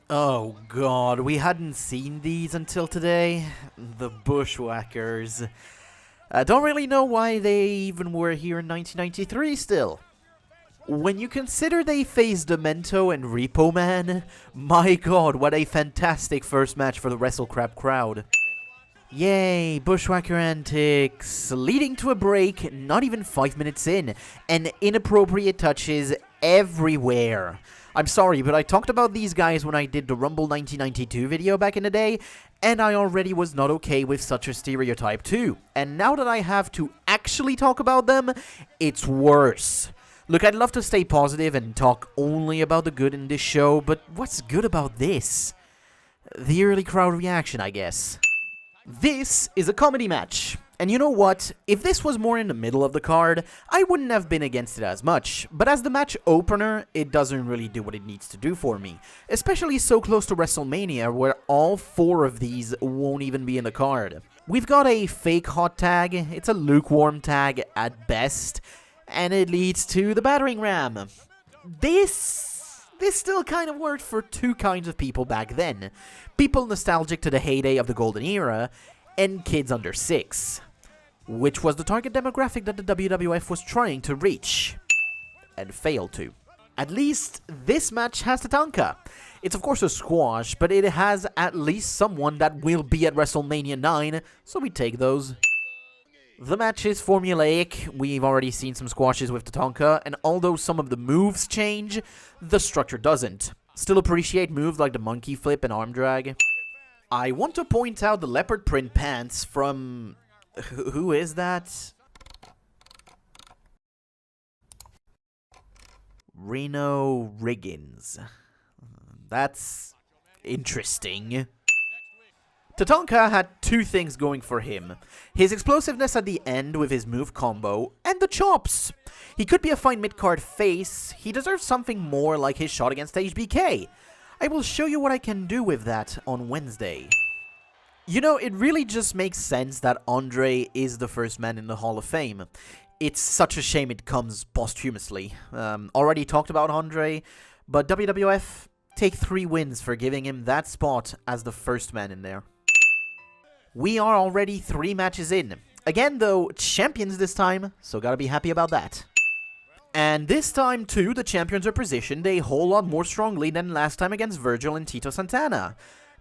Oh god, we hadn't seen these until today. The Bushwhackers. I don't really know why they even were here in 1993 still. When you consider they faced Demento and Repo Man, my god, what a fantastic first match for the WrestleCrap crowd. Yay, Bushwhacker antics, leading to a break not even 5 minutes in, and inappropriate touches everywhere. I'm sorry, but I talked about these guys when I did the Rumble 1992 video back in the day, and I already was not okay with such a stereotype too. And now that I have to actually talk about them, it's worse. Look, I'd love to stay positive and talk only about the good in this show, but what's good about this? The early crowd reaction, I guess. This is a comedy match. And you know what? If this was more in the middle of the card, I wouldn't have been against it as much. But as the match opener, it doesn't really do what it needs to do for me. Especially so close to WrestleMania, where all 4 of these won't even be in the card. We've got a fake hot tag, it's a lukewarm tag at best, and it leads to the battering ram. This still kind of worked for 2 kinds of people back then. People nostalgic to the heyday of the golden era, and kids under 6. Which was the target demographic that the WWF was trying to reach. And failed to. At least, this match has Tatanka. It's of course a squash, but it has at least someone that will be at WrestleMania 9, so we take those. The match is formulaic. We've already seen some squashes with Tatanka, and although some of the moves change, the structure doesn't. Still appreciate moves like the monkey flip and arm drag. I want to point out the leopard print pants from... Who is that? Reno Riggins. That's interesting. Tatanka had 2 things going for him. His explosiveness at the end with his move combo, and the chops. He could be a fine mid-card face. He deserves something more like his shot against HBK. I will show you what I can do with that on Wednesday. You know, it really just makes sense that Andre is the first man in the Hall of Fame. It's such a shame it comes posthumously. Already talked about Andre, but WWF, take 3 wins for giving him that spot as the first man in there. We are already 3 matches in. Again though, champions this time, so gotta be happy about that. And this time too, the champions are positioned a whole lot more strongly than last time against Virgil and Tito Santana.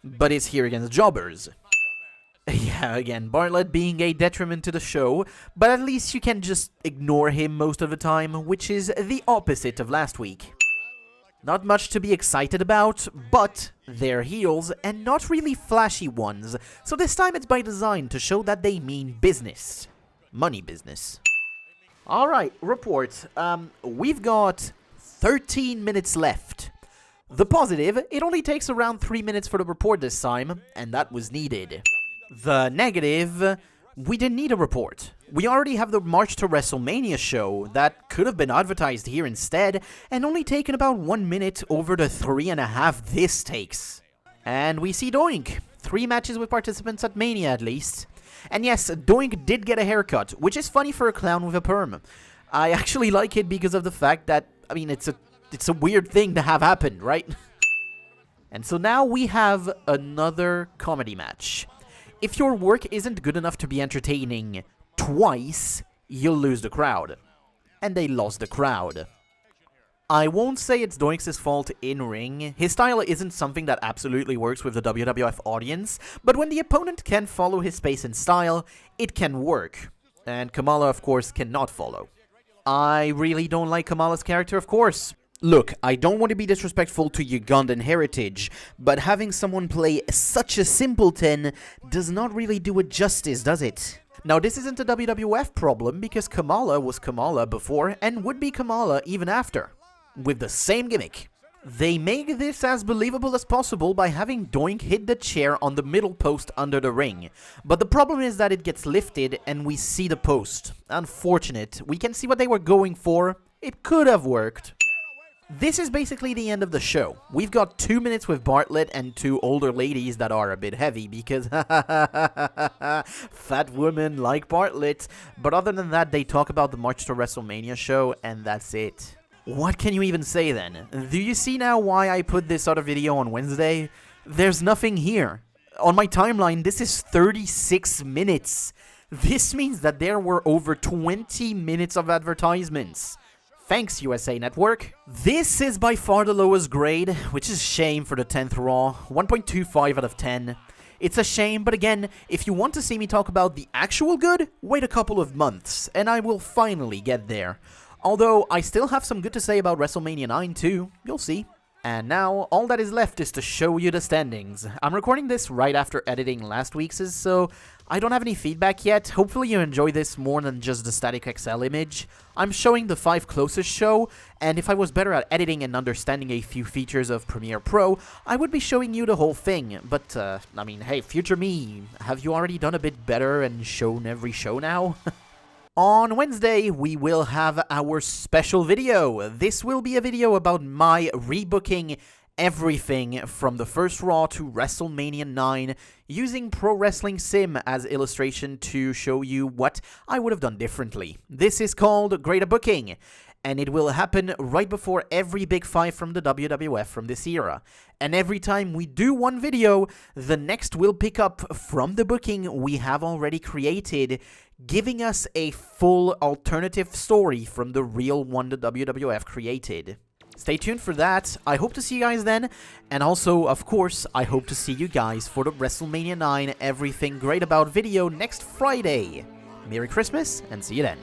But it's here against jobbers. Yeah, again, Bartlett being a detriment to the show, but at least you can just ignore him most of the time, which is the opposite of last week. Not much to be excited about, but they're heels, and not really flashy ones, so this time it's by design to show that they mean business. Money business. Alright, report. We've got 13 minutes left. The positive, it only takes around 3 minutes for the report this time, and that was needed. The negative, we didn't need a report. We already have the March to WrestleMania show that could have been advertised here instead, and only taken about 1 minute over the 3.5 this takes. And we see Doink. 3 matches with participants at Mania at least. And yes, Doink did get a haircut, which is funny for a clown with a perm. I actually like it because of the fact that, I mean, it's a weird thing to have happened, right? And so now we have another comedy match. If your work isn't good enough to be entertaining twice, you'll lose the crowd. And they lost the crowd. I won't say it's Doink's fault in-ring. His style isn't something that absolutely works with the WWF audience, but when the opponent can follow his pace and style, it can work. And Kamala, of course, cannot follow. I really don't like Kamala's character, of course. Look, I don't want to be disrespectful to Ugandan heritage, but having someone play such a simpleton does not really do it justice, does it? Now, this isn't a WWF problem because Kamala was Kamala before and would be Kamala even after, with the same gimmick. They make this as believable as possible by having Doink hit the chair on the middle post under the ring, but the problem is that it gets lifted and we see the post. Unfortunate. We can see what they were going for. It could have worked. This is basically the end of the show. We've got 2 minutes with Bartlett and 2 older ladies that are a bit heavy because fat women like Bartlett. But other than that, they talk about the March to WrestleMania show and that's it. What can you even say then? Do you see now why I put this other video on Wednesday? There's nothing here. On my timeline, this is 36 minutes. This means that there were over 20 minutes of advertisements. Thanks, USA Network. This is by far the lowest grade, which is a shame for the 10th Raw. 1.25 out of 10. It's a shame, but again, if you want to see me talk about the actual good, wait a couple of months, and I will finally get there. Although, I still have some good to say about WrestleMania 9 too, you'll see. And now, all that is left is to show you the standings. I'm recording this right after editing last week's, so I don't have any feedback yet. Hopefully you enjoy this more than just the static XL image. I'm showing the 5 closest show, and if I was better at editing and understanding a few features of Premiere Pro, I would be showing you the whole thing. But, I mean, hey, future me, have you already done a bit better and shown every show now? On Wednesday, we will have our special video. This will be a video about my rebooking everything from the first Raw to WrestleMania 9 using Pro Wrestling Sim as illustration to show you what I would have done differently. This is called Greater Booking, and it will happen right before every Big 5 from the WWF from this era. And every time we do one video, the next will pick up from the booking we have already created, giving us a full alternative story from the real one the WWF created. Stay tuned for that. I hope to see you guys then, and also, of course, I hope to see you guys for the WrestleMania 9 Everything Great About video next Friday. Merry Christmas, and see you then.